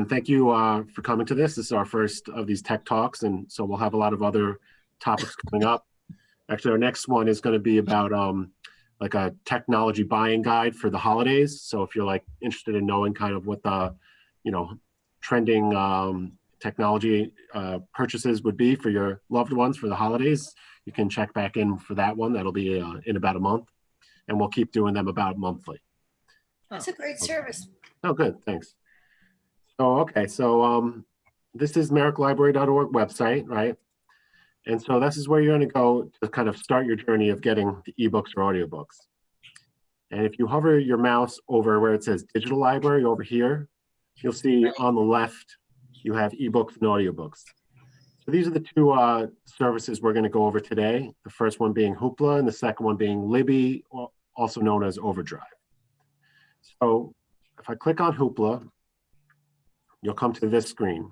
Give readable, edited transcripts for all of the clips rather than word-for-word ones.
And thank you for coming to this. This is our first of these tech talks, and so we'll have a lot of other topics coming up. Actually, our next one is going to be about like a technology buying guide for the holidays. So if you're like interested in knowing kind of what the, trending technology purchases would be for your loved ones for the holidays, you can check back in for that one. That'll be in about a month, and we'll keep doing them about monthly. That's a great service. Oh, good. Thanks. So, okay. So this is merricklibrary.org website, right? And so this is where you're going to go to kind of start your journey of getting the ebooks or audiobooks. And if you hover your mouse over where it says digital library over here, you'll see on the left, you have ebooks and audiobooks. So these are the two services we're going to go over today. The first one being Hoopla and the second one being Libby, also known as Overdrive. So if I click on Hoopla, you'll come to this screen.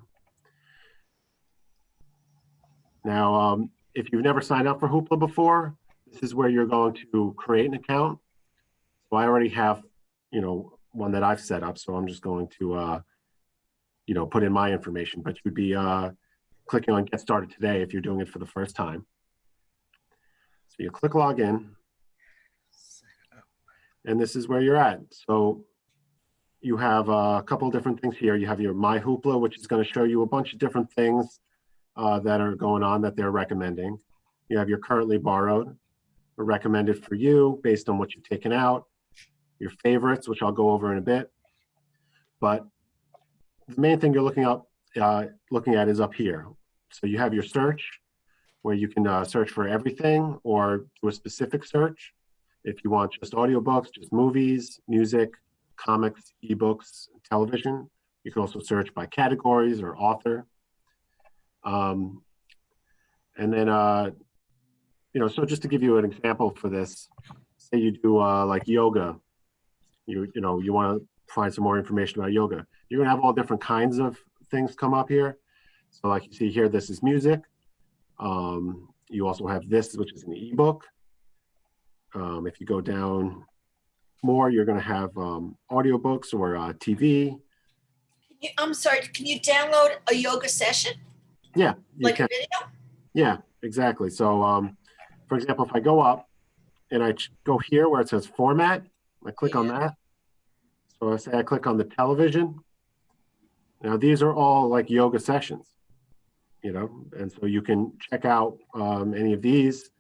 Now, if you've never signed up for Hoopla before, this is where you're going to create an account. So I already have, one that I've set up. So I'm just going to, put in my information, but you'd be clicking on Get Started Today if you're doing it for the first time. So you click Login, and this is where you're at. So you have a couple different things here. You have your My Hoopla, which is going to show you a bunch of different things that are going on that they're recommending. You have your currently borrowed, or recommended for you based on what you've taken out, your favorites, which I'll go over in a bit. But the main thing you're looking at is up here. So you have your search, where you can search for everything or do a specific search. If you want just audiobooks, just movies, music, comics, ebooks, television. You can also search by categories or author. And then, so just to give you an example for this, say you do like yoga, you want to find some more information about yoga. You're gonna have all different kinds of things come up here. So like you see here, this is music. You also have this, which is an ebook. If you go down more, you're gonna have audiobooks or TV. I'm sorry, can you download a yoga session? Yeah. Like a video? Yeah, exactly. So for example, if I go up and I go here where it says format, I click on that. So I say I click on the television. Now these are all like yoga sessions, and so you can check out any of these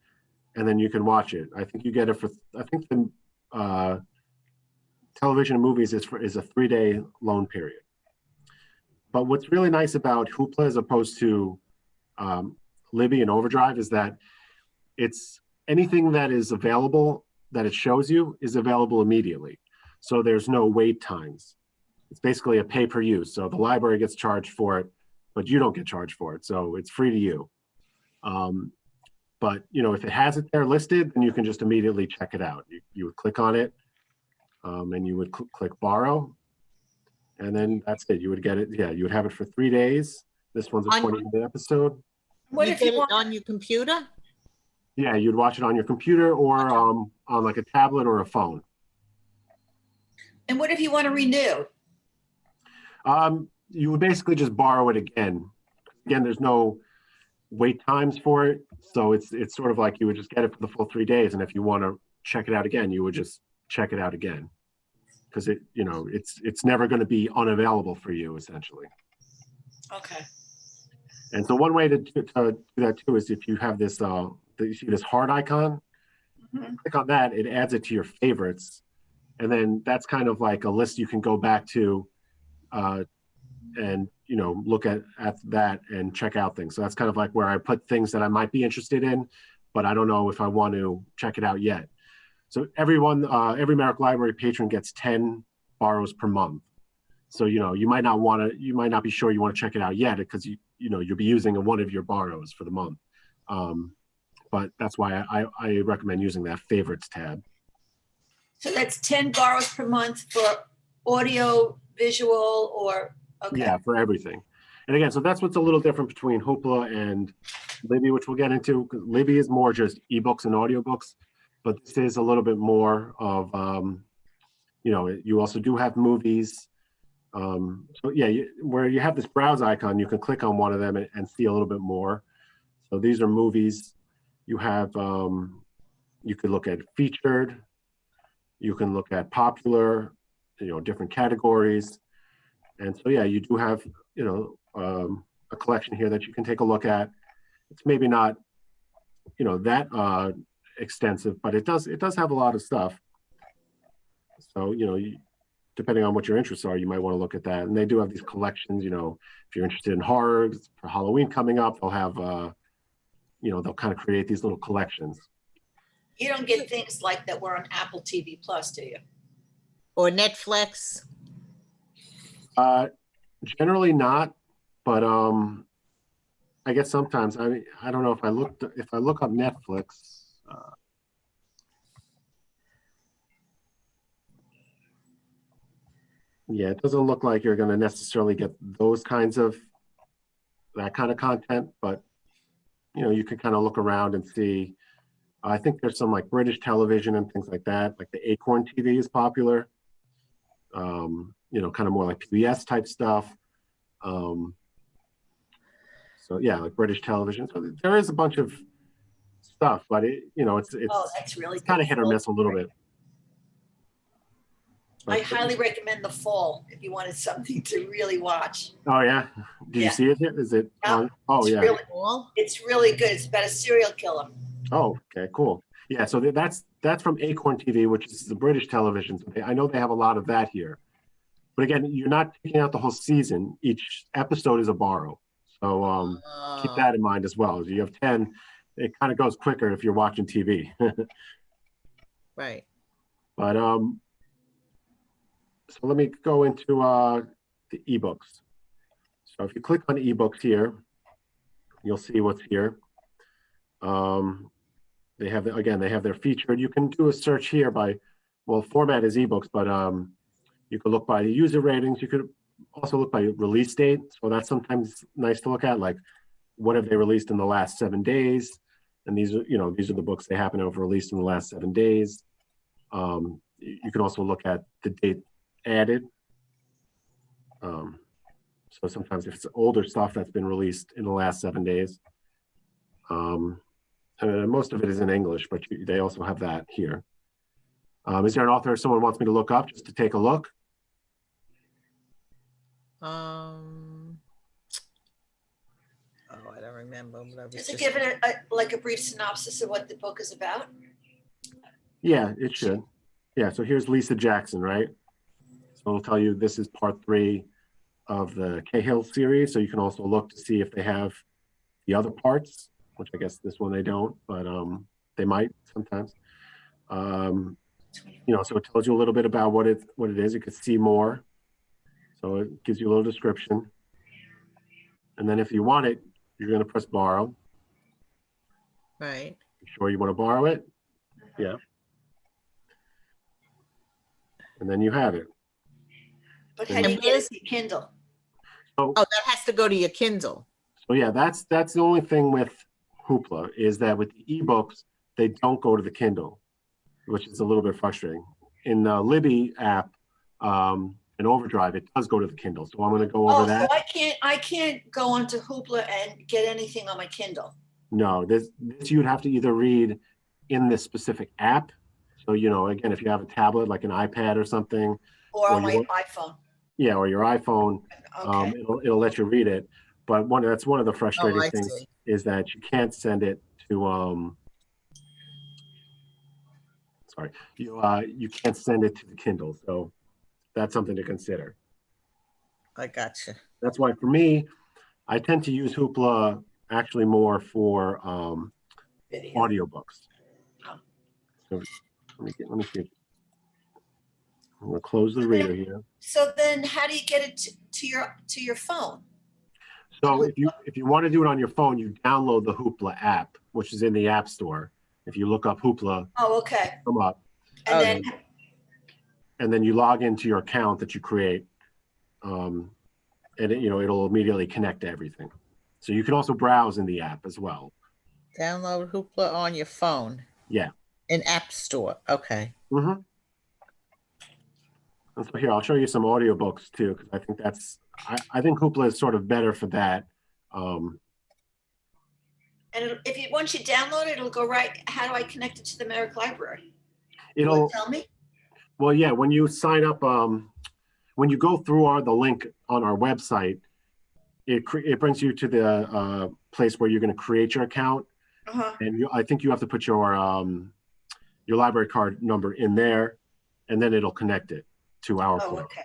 and then you can watch it. I think you get it for, I think the television and movies is a 3-day loan period. But what's really nice about Hoopla as opposed to Libby and Overdrive is that it's anything that is available that it shows you is available immediately. So there's no wait times. It's basically a pay per use. So the library gets charged for it, but you don't get charged for it. So it's free to you. But if it has it there listed, then you can just immediately check it out. You would click on it and you would click borrow. And then that's it. You would get it. Yeah, you would have it for 3 days. This one's a 20-minute episode. What if you want on your computer? Yeah, you'd watch it on your computer or on like a tablet or a phone. And what if you want to renew? You would basically just borrow it again. Again, there's no wait times for it. So it's sort of like you would just get it for the full 3 days. And if you want to check it out again, you would just check it out again. Because it's never going to be unavailable for you, essentially. Okay. And so one way to do that too is if you have this, you see this heart icon, click on that, it adds it to your favorites. And then that's kind of like a list you can go back to and look at that and check out things. So that's kind of like where I put things that I might be interested in, but I don't know if I want to check it out yet. So every Merrick Library patron gets 10 borrows per month. So you might not be sure you want to check it out yet because you'll be using one of your borrows for the month. But that's why I recommend using that favorites tab. So that's 10 borrows per month for audio, visual, or okay. Yeah, for everything. And again, so that's what's a little different between Hoopla and Libby, which we'll get into. Libby is more just ebooks and audiobooks, but this is a little bit more of, you also do have movies, So yeah, where you have this browse icon, you can click on one of them and see a little bit more. So these are movies. You have, you could look at featured, you can look at popular, different categories. And so, yeah, you do have, a collection here that you can take a look at. It's maybe not, that extensive, but it does have a lot of stuff. So, depending on what your interests are, you might want to look at that. And they do have these collections, if you're interested in horror for Halloween coming up, they'll have, they'll kind of create these little collections. You don't get things like that were on Apple TV Plus, do you? Or Netflix? Generally not, but I guess sometimes. I don't know if I look up Netflix. Yeah, it doesn't look like you're going to necessarily get that kind of content, but you can kind of look around and see. I think there's some like British television and things like that. Like the Acorn TV is popular. Kind of more like PBS type stuff. So yeah, like British television. So there is a bunch of stuff, but it's that's really kind of hit or miss a little bit. I highly recommend The Fall if you wanted something to really watch. Oh yeah, did you see it? Is it on? Oh yeah, it's really good. It's about a serial killer. Oh, okay, cool. Yeah, so that's from Acorn TV, which is the British television. So I know they have a lot of that here. But again, you're not taking out the whole season. Each episode is a borrow. So keep that in mind as well. You have 10, it kind of goes quicker if you're watching TV. Right. But so let me go into the ebooks. So if you click on ebooks here, you'll see what's here. They have their featured. You can do a search here by, format is ebooks, but you could look by the user ratings. You could also look by release date. So that's sometimes nice to look at, like what have they released in the last 7 days? And these are the books they happen to have released in the last 7 days. You can also look at the date added. So sometimes if it's older stuff that's been released in the last 7 days. Most of it is in English, but they also have that here. Is there an author someone wants me to look up just to take a look? I don't remember. Does it give it a brief synopsis of what the book is about? Yeah, it should. Yeah, so here's Lisa Jackson, right? So it'll tell you this is part 3 of the Cahill series. So you can also look to see if they have the other parts, which I guess this one they don't, but they might sometimes. So it tells you a little bit about what it is. You could see more. So it gives you a little description. And then if you want it, you're going to press borrow. Right. You sure you want to borrow it? Yeah. And then you have it. But how do you get it to Kindle? So, that has to go to your Kindle. So yeah, that's the only thing with Hoopla is that with the ebooks, they don't go to the Kindle, which is a little bit frustrating. In the Libby app, in Overdrive, it does go to the Kindle. So I'm going to go over that. So I can't go onto Hoopla and get anything on my Kindle. No, this you'd have to either read in this specific app. So again, if you have a tablet like an iPad or something, or on my iPhone. Yeah, or your iPhone, okay. It'll let you read it. But that's one of the frustrating things is that you can't send it to you can't send it to the Kindle. So that's something to consider. I gotcha. That's why for me, I tend to use Hoopla actually more for audiobooks. So let me see. I'm gonna close the reader here. So then how do you get it to your phone? So if you want to do it on your phone, you download the Hoopla app, which is in the App Store. If you look up Hoopla, come up. And then you log into your account that you create. And it'll immediately connect to everything. So you can also browse in the app as well. Download Hoopla on your phone. Yeah. In App Store. Okay. Mm-hmm. And so here, I'll show you some audiobooks too, because I think I think Hoopla is sort of better for that. And once you download it, it'll go right. How do I connect it to the Merrick Library? Will It'll, it tell me? well, yeah, when you sign up, when you go through the link on our website, it brings you to the place where you're going to create your account. Uh-huh. And I think you have to put your library card number in there, and then it'll connect it to our Oh, portal. okay.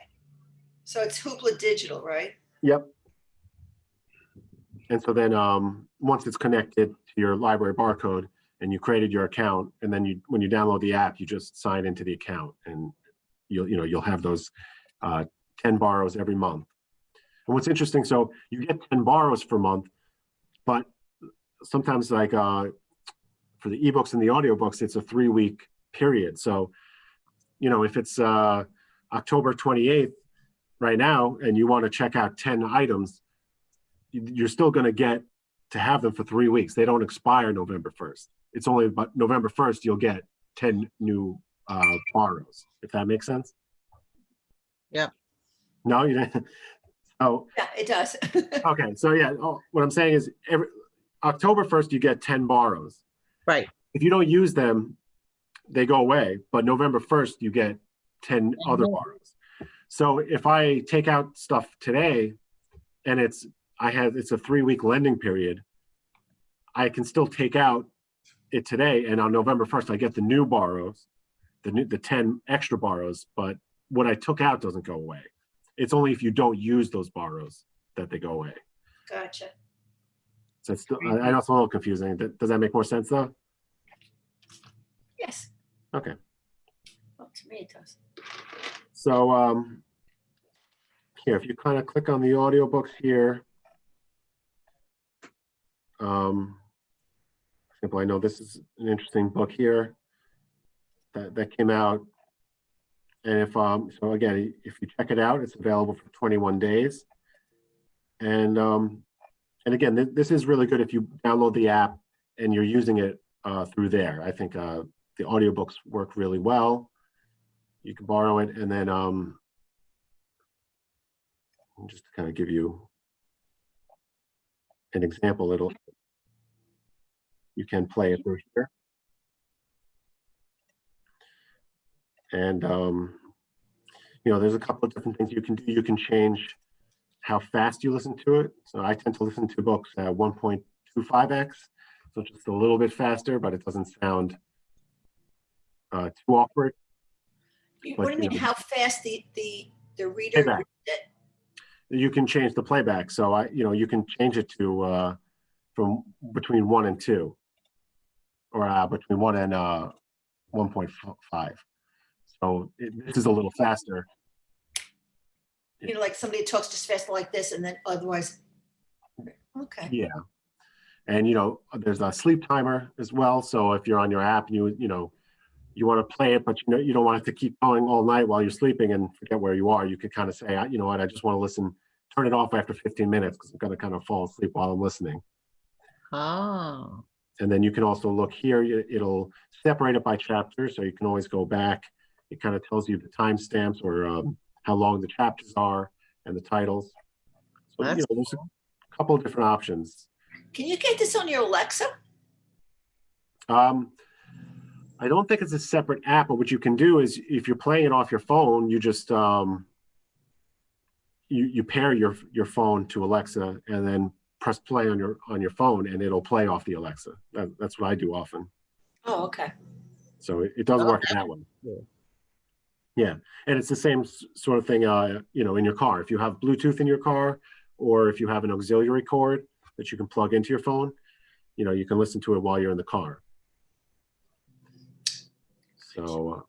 So it's Hoopla Digital, right? Yep. And so then once it's connected to your library barcode and you created your account, and then when you download the app, you just sign into the account, and you'll have those 10 borrows every month. And what's interesting, so you get 10 borrows per month, but sometimes like for the ebooks and the audiobooks, it's a 3-week period. So, if it's October 28th right now, and you want to check out 10 items, you're still going to get to have them for 3 weeks. They don't expire November 1st. It's only about November 1st, you'll get 10 new borrows, if that makes sense. Yeah. No, you didn't. Oh, Yeah, it does. okay. So yeah, what I'm saying is October 1st, you get 10 borrows. Right. If you don't use them, they go away. But November 1st, you get 10 other borrows. So if I take out stuff today, and it's a 3-week lending period, I can still take out it today, and on November 1st, I get the new borrows, the 10 extra borrows. But what I took out doesn't go away. It's only if you don't use those borrows that they go away. Gotcha. So it's still, I know it's a little confusing. Does that make more sense though? Yes. Okay. Well, to me, it does. So here, if you kind of click on the audiobooks here, example, I know this is an interesting book here that came out. And if so again, if you check it out, it's available for 21 days. And again, this is really good if you download the app and you're using it through there. I think the audiobooks work really well. You can borrow it, and then just to kind of give you an example, you can play it through here. And there's a couple of different things you can do. You can change how fast you listen to it. So I tend to listen to books at 1.25x, so just a little bit faster, but it doesn't sound too awkward. What do you mean? How fast the reader? Playback. You can change the playback, so you can change it to from between 1 and 2, or between 1 and 1.5. So this is a little faster. Like somebody talks just fast like this, and then otherwise. Okay. Yeah. And there's a sleep timer as well. So if you're on your app and you want to play it, but you don't want it to keep going all night while you're sleeping and forget where you are, you could kind of say, you know what, I just want to listen, turn it off after 15 minutes because I'm going to kind of fall asleep while I'm listening. Oh. And then you can also look here, it'll separate it by chapter, so you can always go back. It kind of tells you the timestamps or how long the chapters are and the titles. So there's a couple of different options. Can you get this on your Alexa? I don't think it's a separate app, but what you can do is if you're playing it off your phone, you just you pair your phone to Alexa and then press play on your phone, and it'll play off the Alexa. That's what I do often. Oh, okay. So it does work in that way. Yeah, and it's the same sort of thing, in your car. If you have Bluetooth in your car, or if you have an auxiliary cord that you can plug into your phone, you can listen to it while you're in the car. So,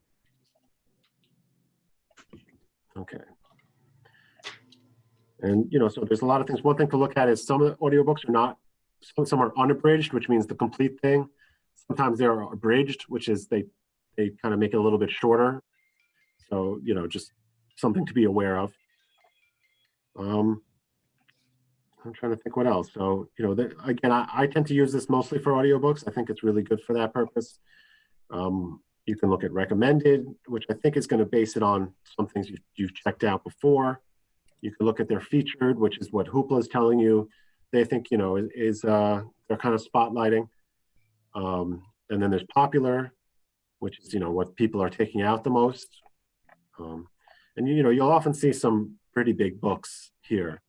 okay. And, so there's a lot of things. One thing to look at is some of the audiobooks are not, some are unabridged, which means the complete thing. Sometimes they're abridged, which is they kind of make it a little bit shorter. So, just something to be aware of. I'm trying to think what else. So, again, I tend to use this mostly for audiobooks. I think it's really good for that purpose. You can look at recommended, which I think is going to base it on some things you've checked out before. You can look at their featured, which is what Hoopla is telling you they think, you know, they're kind of spotlighting. And then there's popular, which is, you know, what people are taking out the most. And, you know, you'll often see some pretty big books here.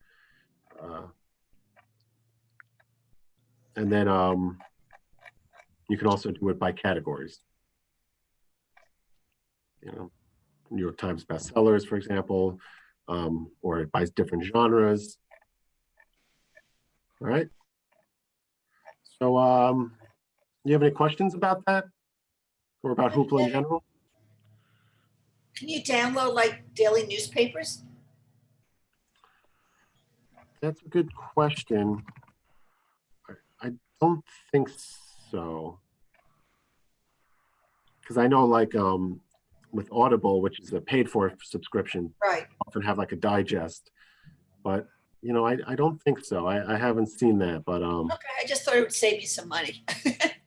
And then you can also do it by categories. You know, New York Times bestsellers, for example, or it buys different genres. All right. So you have any questions about that or about Hoopla in general? Can you download like daily newspapers? That's a good question. I don't think so. Because I know like with Audible, which is a paid for subscription, Right. often have like a digest, but you know, I don't think so. I haven't seen that, but Okay, I just thought it would save you some money.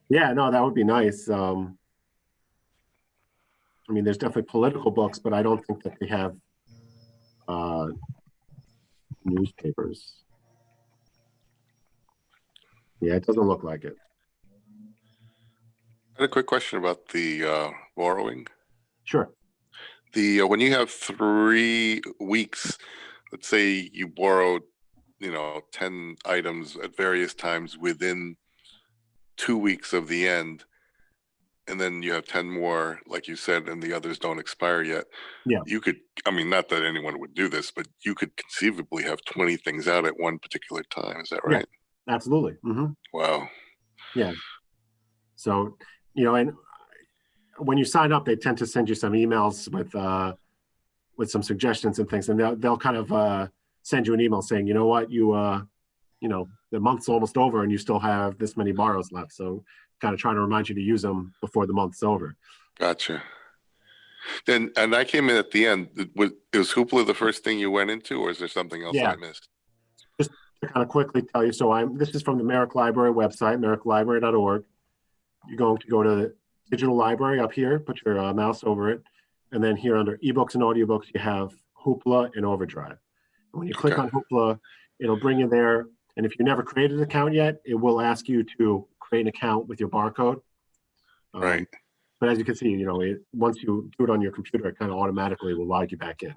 yeah, no, that would be nice. I mean, there's definitely political books, but I don't think that they have newspapers. Yeah, it doesn't look like it. I had a quick question about the borrowing. Sure. The when you have 3 weeks, let's say you borrowed, you know, 10 items at various times within 2 weeks of the end, and then you have 10 more, like you said, and the others don't expire yet. Yeah. You could, I mean, not that anyone would do this, but you could conceivably have 20 things out at one particular time. Is that right? Yeah, absolutely. Mm-hmm. Wow. Yeah. So, you know, and when you sign up, they tend to send you some emails with some suggestions and things, and they'll kind of send you an email saying, you know what, you know, the month's almost over and you still have this many borrows left. So kind of trying to remind you to use them before the month's over. Gotcha. Then, and I came in at the end. Was Hoopla the first thing you went into, or is there something else that I missed? Just to kind of quickly tell you, so this is from the Merrick Library website, merricklibrary.org. You're going to go to the digital library up here, put your mouse over it, and then here under Ebooks and Audiobooks, you have Hoopla and Overdrive. And when you click on Hoopla, it'll bring you there. And if you never created an account yet, it will ask you to create an account with your barcode. Right. But as you can see, you know, once you do it on your computer, it kind of automatically will log you back in.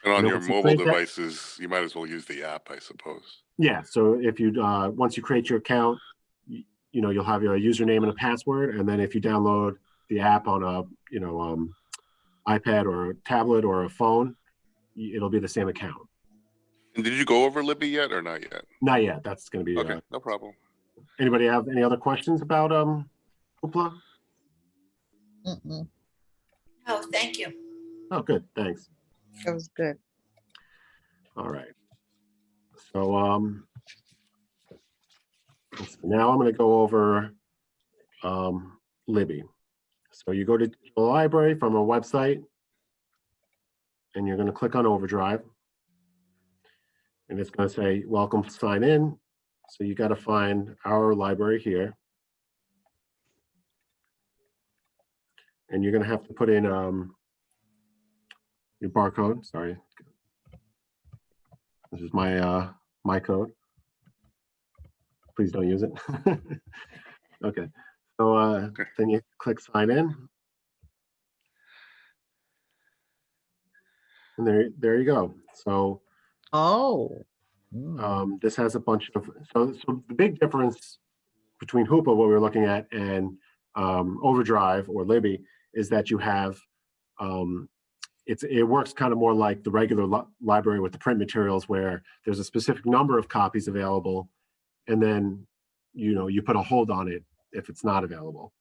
And on And your once you mobile create that- devices, you might as well use the app, I suppose. Yeah. So if you once you create your account, you know, you'll have your username and a password, and then if you download the app on a iPad or a tablet or a phone, it'll be the same account. And did you go over Libby yet or not yet? Not yet. That's going to be Okay, no problem. Anybody have any other questions about Hoopla? Mm-mm. Oh, thank you. Oh, good. Thanks. That was good. All right. So now I'm going to go over Libby. So you go to the library from our website, and you're going to click on Overdrive. And it's going to say, welcome, sign in. So you got to find our library here. And you're going to have to put in your barcode. Sorry. This is my code. Please don't use it. Okay. So then you click sign in. And there you go. So Oh. this has a bunch of, so the big difference between Hoopla, what we were looking at, and Overdrive or Libby is that you have, it works kind of more like the regular library with the print materials, where there's a specific number of copies available, and then, you know, you put a hold on it if it's not available.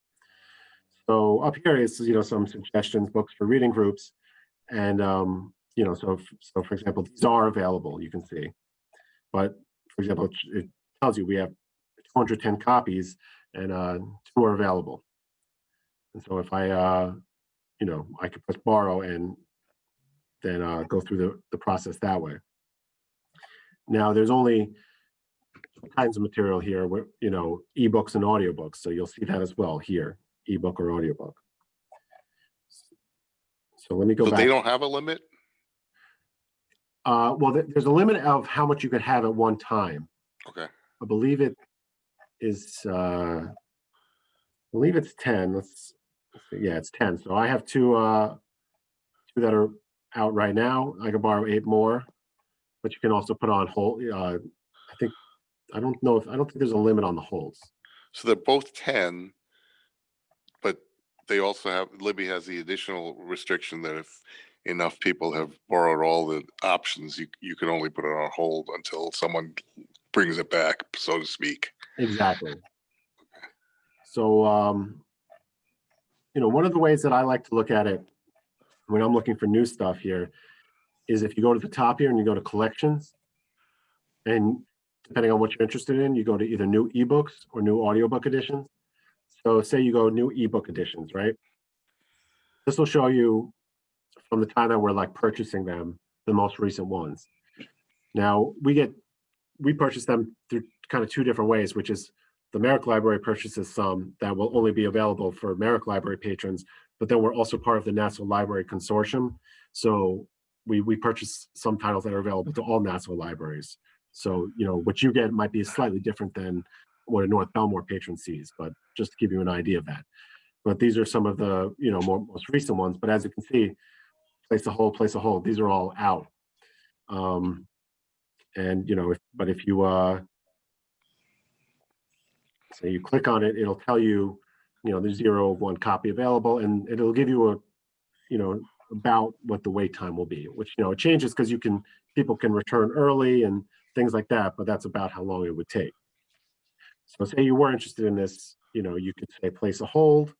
So up here is, you know, some suggestions, books for reading groups, and you know, so for example, these are available, you can see. But for example, it tells you we have 210 copies and 2 are available. And so if I, you know, I could press borrow and then go through the process that way. Now there's only kinds of material here, where, you know, ebooks and audiobooks. So you'll see that as well here, ebook or audiobook. So let me go So back. they don't have a limit? Well, there's a limit of how much you can have at one time. Okay. I believe it is, I believe it's 10. Let's see. Yeah, it's 10. So I have two that are out right now. I can borrow 8 more, but you can also put on hold. I don't think there's a limit on the holds. So they're both 10, but they also have, Libby has the additional restriction that if enough people have borrowed all the options, you can only put it on hold until someone brings it back, so to speak. Exactly. So, one of the ways that I like to look at it when I'm looking for new stuff here is if you go to the top here and you go to collections, and depending on what you're interested in, you go to either new ebooks or new audiobook editions. So say you go new ebook editions, right? This will show you from the time that we're like purchasing them, the most recent ones. Now we purchase them through kind of 2 different ways, which is the Merrick Library purchases some that will only be available for Merrick Library patrons, but then we're also part of the National Library Consortium. So we purchase some titles that are available to all national libraries. So, what you get might be slightly different than what a North Belmore patron sees, but just to give you an idea of that. But these are some of the, most recent ones. But as you can see, place a hold. These are all out. And, if you, say you click on it, it'll tell you, there's 0 of 1 copy available, and it'll give you about what the wait time will be, which, it changes because people can return early and things like that, but that's about how long it would take. So say you were interested in this, you could say place a hold,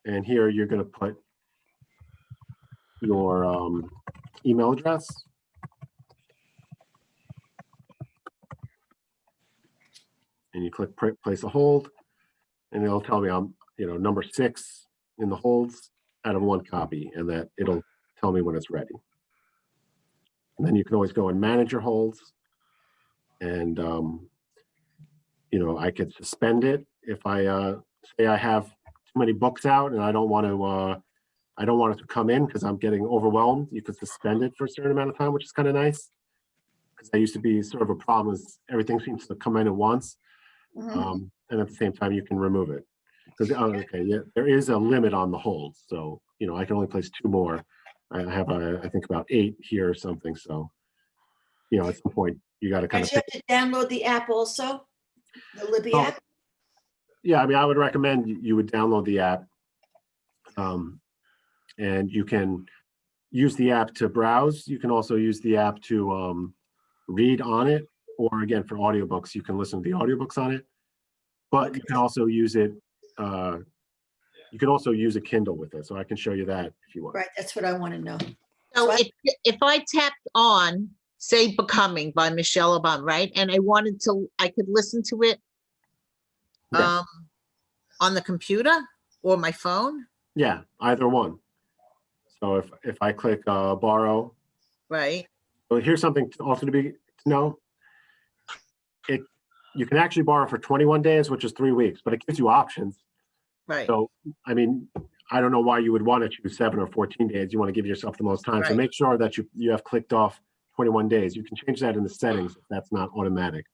and here you're going to put your email address. And you click place a hold, and it'll tell me I'm, number 6 in the holds out of 1 copy, and that it'll tell me when it's ready. And then you can always go and manage your holds, and I could suspend it if I say I have too many books out and I don't want it to come in because I'm getting overwhelmed. You could suspend it for a certain amount of time, which is kind of nice, because that used to be sort of a problem, is everything seems to come in at once. Mhm. And at the same time, you can remove it. Because there is a limit on the holds, so I can only place 2 more. I have I think about 8 here or something. So at some point you got to kind And of you have to download the app also, the Libby Oh, app. yeah. I mean, I would recommend you would download the app, and you can use the app to browse. You can also use the app to read on it, or again for audiobooks, you can listen to the audiobooks on it. But you can also use it. You can also use a Kindle with it, so I can show you that if you want. Right, that's what I want to know. So So I- if I tapped on, say, Becoming by Michelle Obama, right? And I could listen to it Yeah. on the computer or my phone, Yeah, either one. So if I click borrow, right? well, here's something also to know. You can actually borrow for 21 days, which is 3 weeks, but it gives you options. Right. So, I mean, I don't know why you would want to choose 7 or 14 days. You want to give yourself the most time. So Right. make sure that you have clicked off 21 days. You can change that in the settings if that's not automatic.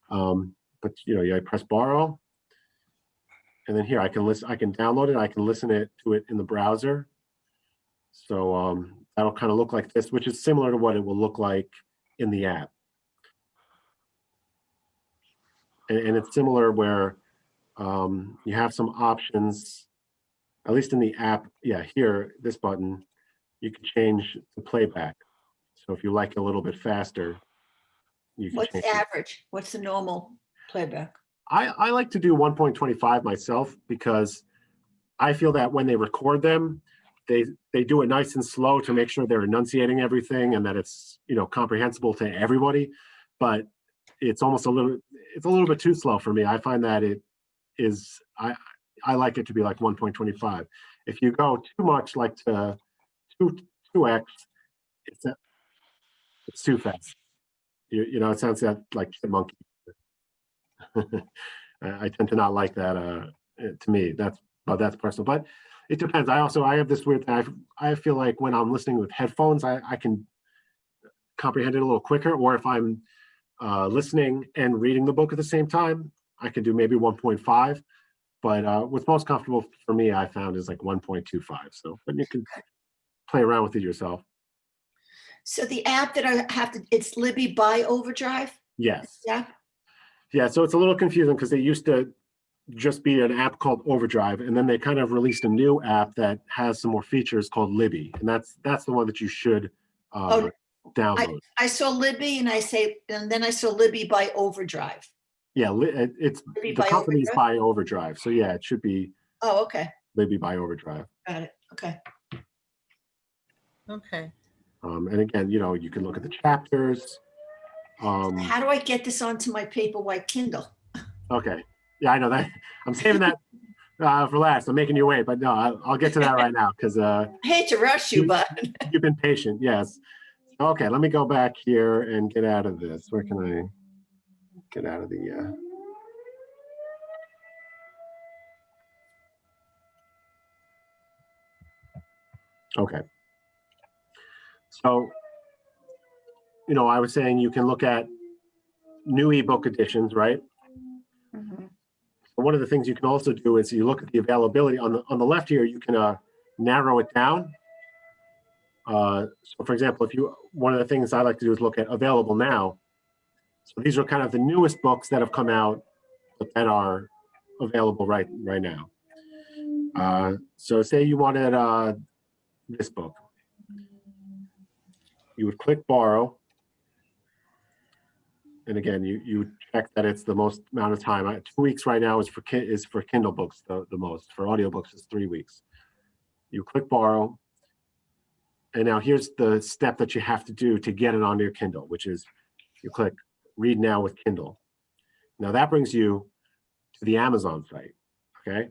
But I press borrow, and then here I can download it. I can listen to it in the browser. So that'll kind of look like this, which is similar to what it will look like in the app. And it's similar where you have some options, at least in the app. Yeah, here, this button, you can change the playback. So if you like it a little bit faster, you can What's change the it. average? What's the normal playback? I like to do 1.25 myself, because I feel that when they record them, they do it nice and slow to make sure they're enunciating everything and that it's comprehensible to everybody. But it's almost a little bit too slow for me. I find that it is I like it to be like 1.25. If you go too much like to 2x, it's too fast. It sounds like chipmunk. I tend to not like that. To me, that's personal. But It depends. I have this weird thing. I feel like when I'm listening with headphones, I can comprehend it a little quicker, or if I'm listening and reading the book at the same time, I can do maybe 1.5. But what's most comfortable for me, I found, is like 1.25. So, but you can play around with it yourself. So the app that I have to, it's Libby by Overdrive? Yes. Yeah. Yeah. So it's a little confusing because they used to just be an app called Overdrive, and then they kind of released a new app that has some more features called Libby, and that's the one that you should download. I saw Libby and then I saw Libby by Overdrive. Yeah, it's Libby the by company's Overdrive? by Overdrive, so yeah, it should be Oh, okay. Libby by Overdrive. Got it. Okay. Okay. And again, you can look at the chapters. How do I get this onto my Paperwhite Kindle? Okay. Yeah, I know that. I'm saving that for last. I'm making you wait, but no, I'll get to that right now because I hate to rush you, but you've been patient. Yes. Okay, let me go back here and get out of this. Where can I get out of the? Okay. So, I was saying you can look at new ebook editions, right? Mhm. One of the things you can also do is you look at the availability on the left here. You can narrow it down. So, for example, one of the things I like to do is look at available now. So these are kind of the newest books that have come out that are available right now. So say you wanted this book, you would click borrow, and again you would check that it's the most amount of time. 2 weeks right now is for Kindle books the most. For audiobooks is 3 weeks. You click borrow, and now here's the step that you have to do to get it onto your Kindle, which is you click read now with Kindle. Now that brings you to the Amazon site. Okay,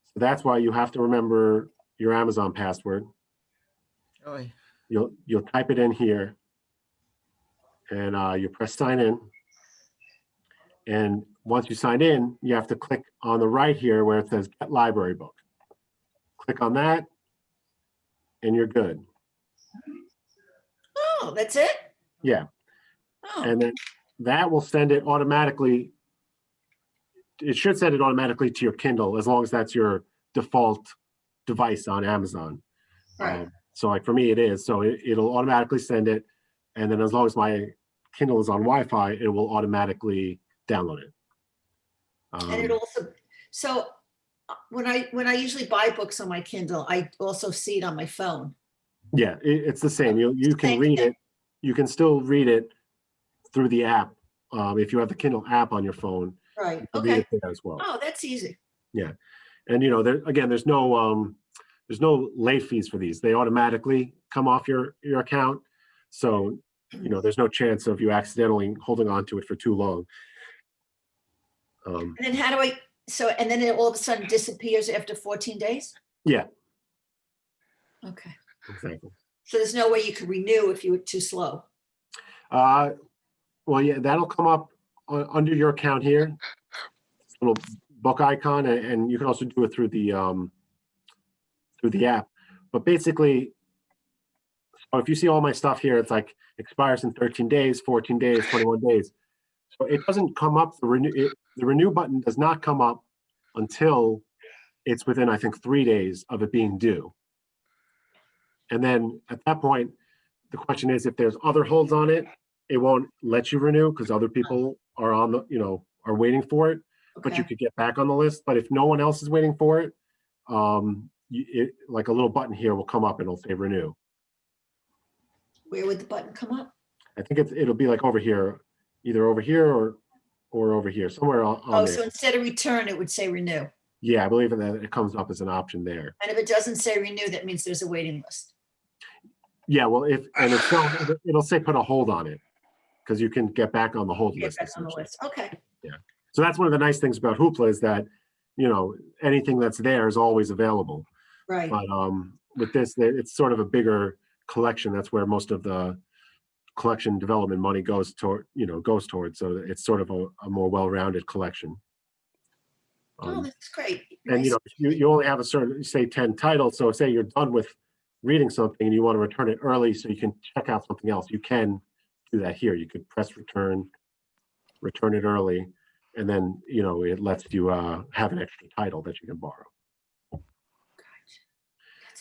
so that's why you have to remember your Amazon password. Oh, You'll type it in here, and you press sign in. And once you sign in, you have to click on the right here where it says Get Library Book. Click on that, and you're good. Oh, that's it? Yeah, Oh, and then that will send it automatically. It should send it automatically to your Kindle as long as that's your default device on Amazon. right. So like for me, it is. So it'll automatically send it. And then as long as my Kindle is on Wi-Fi, it will automatically download it. And it also, so when I usually buy books on my Kindle, I also see it on my phone. Yeah, it's the same. You can Same read thing. it. You can still read it through the app. If you have the Kindle app on your phone, Right. you can read Okay. it there as well. Oh, that's easy. Yeah. And there's no late fees for these. They automatically come off your account. So, there's no chance of you accidentally holding on to it for too long. And then and then it all of a sudden disappears after 14 days? Yeah, Okay. exactly. So there's no way you could renew if you were too slow. Well, yeah, that'll come up under your account here. Little book icon, and you can also do it through the app. But basically, so if you see all my stuff here, it's like expires in 13 days, 14 days, 21 days. So it doesn't come up, the renew button does not come up until it's within, I think, 3 days of it being due. And then at that point, the question is, if there's other holds on it, it won't let you renew because other people are are waiting for it. But you Okay. could get back on the list. But if no one else is waiting for it, like a little button here will come up and it'll say renew. Where would the button come up? I think it'll be like over here, either over here or over here, somewhere on Oh, there. so instead of return, it would say renew. Yeah, I believe that it comes up as an option there. And if it doesn't say renew, that means there's a waiting list. Yeah, well, it'll say put a hold on it because you can get back on the hold Get list. back on the essentially. list. Okay. So that's one of the nice things about Hoopla is that, anything that's there is always available. Right. But with this, it's sort of a bigger collection. That's where most of the collection development money goes toward. So it's sort of a more well-rounded collection. Oh, that's great. And, you Nice. know, you only have a certain, say 10 titles. So say you're done with reading something and you want to return it early so you can check out something else, you can do that here. You could press return it early, and then, you know, it lets you have an extra title that you can borrow.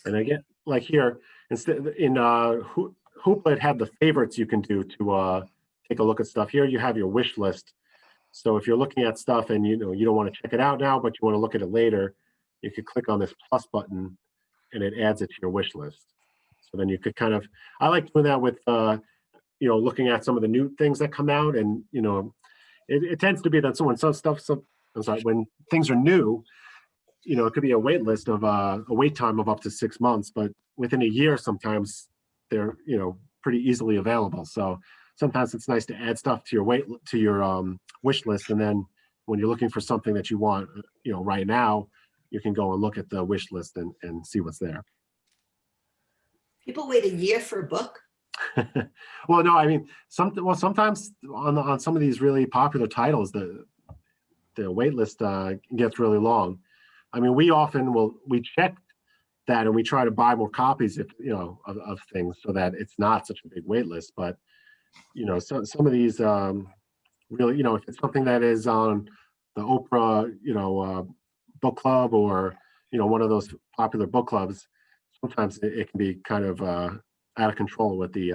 And again, like here, instead in Hoopla, it had the favorites you can do to take a look at stuff. Here you have your wish list. So if you're looking at stuff and you know you don't want to check it out now, but you want to look at it later, you could click on this plus button and it adds it to your wish list. So then you could kind of, I like doing that with you know, looking at some of the new things that come out, and you know, it tends to be that when when things are new, you know, it could be a wait list of a wait time of up to 6 months, but within a year, sometimes they're, you know, pretty easily available. So sometimes it's nice to add stuff to your wish list. And then when you're looking for something that you want, you know, right now, you can go and look at the wish list and see what's there. People wait a year for a book. Well, no, I mean, sometimes on some of these really popular titles, the wait list gets really long. I mean, we check that and we try to buy more copies if, you know, of things so that it's not such a big wait list. But, you know, some of these really, you know, if it's something that is on the Oprah, you know, book club, or, you know, one of those popular book clubs, sometimes it can be kind of out of control what the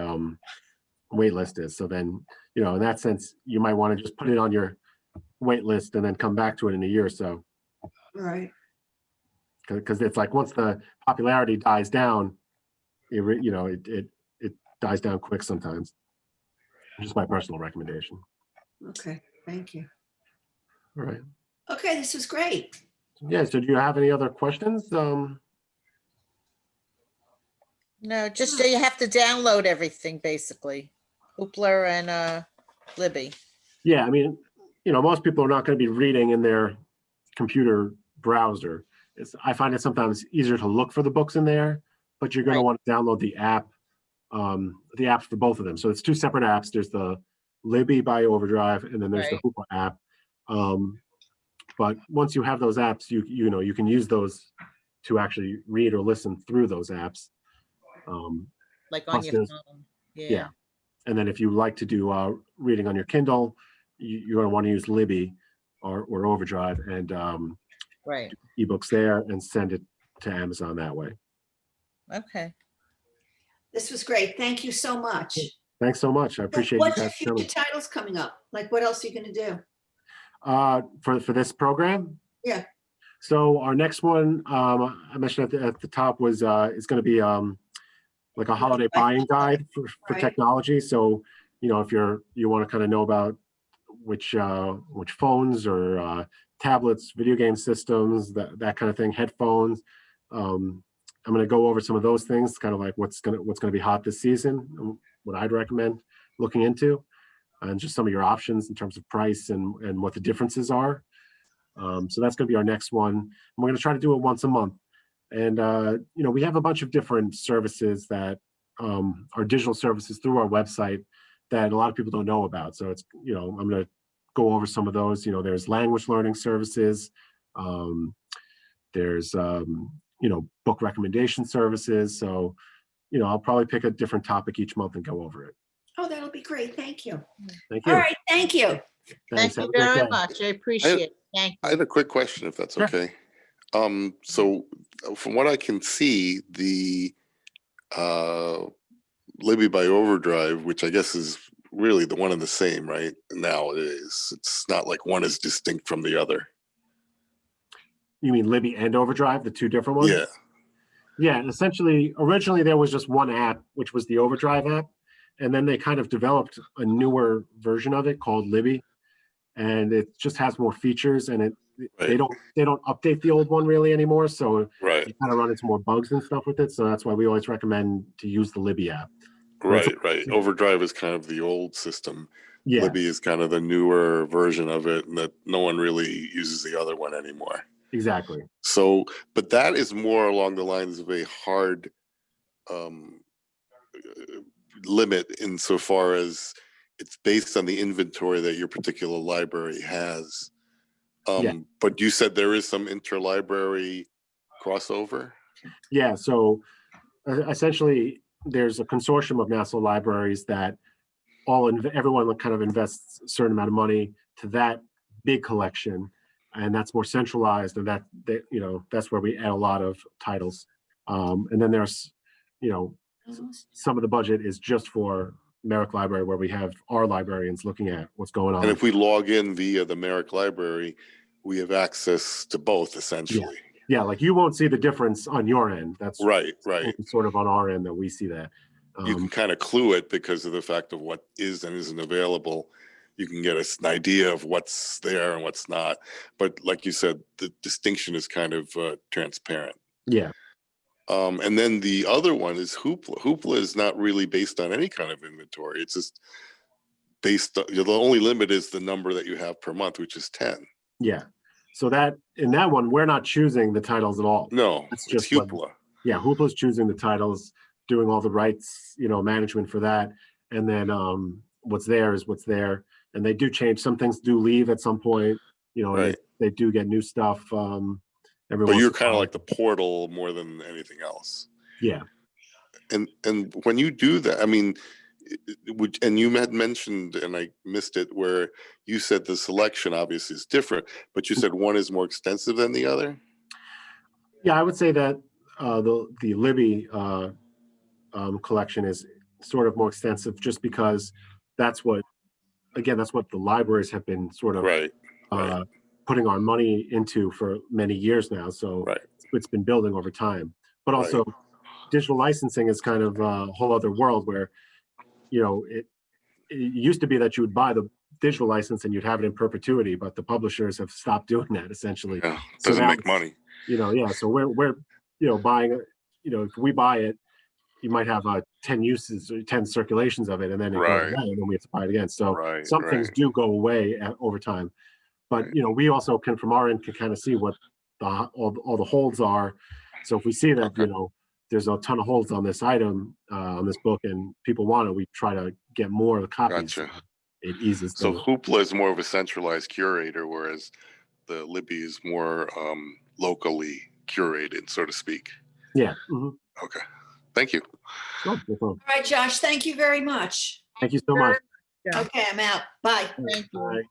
wait list is. So then, you know, in that sense, you might want to just put it on your wait list and then come back to it in a year or so. Right. Because it's like once the popularity dies down, you know, it dies down quick sometimes. Just my personal recommendation. Okay. Thank you. All right. Okay. This was great. Yeah. So do you have any other questions? No, just you have to download everything basically. Hoopla and Libby. Yeah. I mean, you know, most people are not going to be reading in their computer browser. I find it sometimes easier to look for the books in there, but you're going to want to download the app, the apps for both of them. So it's two separate apps. There's the Libby by Overdrive, and then there's the Hoopla app. But once you have those apps, you know, you can use those to actually read or listen through those apps. Like on your phone. Yeah. And then if you like to do reading on your Kindle, you're going to want to use Libby or Overdrive and ebooks there and send it to Amazon that way. Okay. This was great. Thank you so much. Thanks so much. I appreciate What's you your guys future coming. titles coming up? Like, what else are you going to do? For this program? Yeah. So our next one, I mentioned at the top, was is going to be like a holiday buying guide for technology. So, you know, if you want to kind of know about which phones or tablets, video game systems, that kind of thing, headphones. I'm going to go over some of those things, kind of like what's going to be hot this season, what I'd recommend looking into, and just some of your options in terms of price and what the differences are. So that's going to be our next one. And we're going to try to do it once a month. And you know, we have a bunch of different services that are digital services through our website that a lot of people don't know about. So it's, you know, I'm going to go over some of those. You know, there's language learning services. There's you know, book recommendation services. So, you know, I'll probably pick a different topic each month and go over it. Oh, that'll be great. Thank you. Thank you. All right. Thank you. Thanks. Thank you very much. I appreciate it. Thank I you. had a quick question, if that's Sure. okay. So from what I can see, the Libby by Overdrive, which I guess is really the one and the same, right? Nowadays, it's not like one is distinct from the other. You mean Libby and Overdrive, the two different ones? Yeah. Yeah, and essentially, originally there was just one app, which was the Overdrive app, and then they kind of developed a newer version of it called Libby, and it just has more features, and they don't update the old one really anymore, so you kind of run into more bugs and stuff with it. So that's why we always recommend to use the Libby app. Right. Overdrive is kind of the old system. Yeah. Libby is kind of the newer version of it, and that no one really uses the other one anymore. Exactly. So, but that is more along the lines of a hard limit insofar as it's based on the inventory that your particular library has. Yeah. But you said there is some interlibrary crossover? Yeah, so essentially, there's a consortium of national libraries that everyone kind of invests a certain amount of money to that big collection, and that's more centralized, and that's where we add a lot of titles. And then there's, some of the budget is just for Merrick Library, where we have our librarians looking at what's going on. And if we log in via the Merrick Library, we have access to both, essentially. Yeah, like you won't see the difference on your end. That's Right. sort of on our end that we see that. You can kind of clue it because of the fact of what is and isn't available. You can get an idea of what's there and what's not. But like you said, the distinction is kind of transparent. Yeah. And then the other one is Hoopla. Hoopla is not really based on any kind of inventory. It's just based on, the only limit is the number that you have per month, which is 10. Yeah. So in that one, we're not choosing the titles at all. No, it's just just Hoopla. Yeah, Hoopla's choosing the titles, doing all the rights, management for that. And then what's there is what's there. And they do change. Some things do leave at some point, Right. they do get new stuff. But you're kind of like the portal more than anything else. Yeah. And when you do that, I mean, and you had mentioned, and I missed it, where you said the selection obviously is different, but you said one is more extensive than the other. Yeah, I would say that the Libby collection is sort of more extensive, just because that's what the libraries have been sort of Right. putting our money into for many years now. So it's been building over time. But also, digital licensing is kind of a whole other world where, it used to be that you would buy the digital license and you'd have it in perpetuity, but the publishers have stopped doing that essentially. Yeah, doesn't make money. So we're buying, if we buy it, you might have 10 uses or 10 circulations of it, and then it goes away, and then we have to buy it again. So some things do go away over time. But we also can, from our end, can kind of see what all the holds are. So if we see that there's a ton of holds on this item, on this book, and people want it, we try to get more of the copies. Gotcha. It eases. So Hoopla is more of a centralized curator, whereas the Libby is more locally curated, so to speak. Yeah. Okay. Thank you. Sure, no problem. All right, Josh, thank you very much. Thank you so much. Yeah. Okay, I'm out. Bye. Thank you. Bye.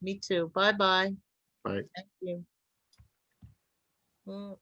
Me too. Bye-bye. Bye. Thank you.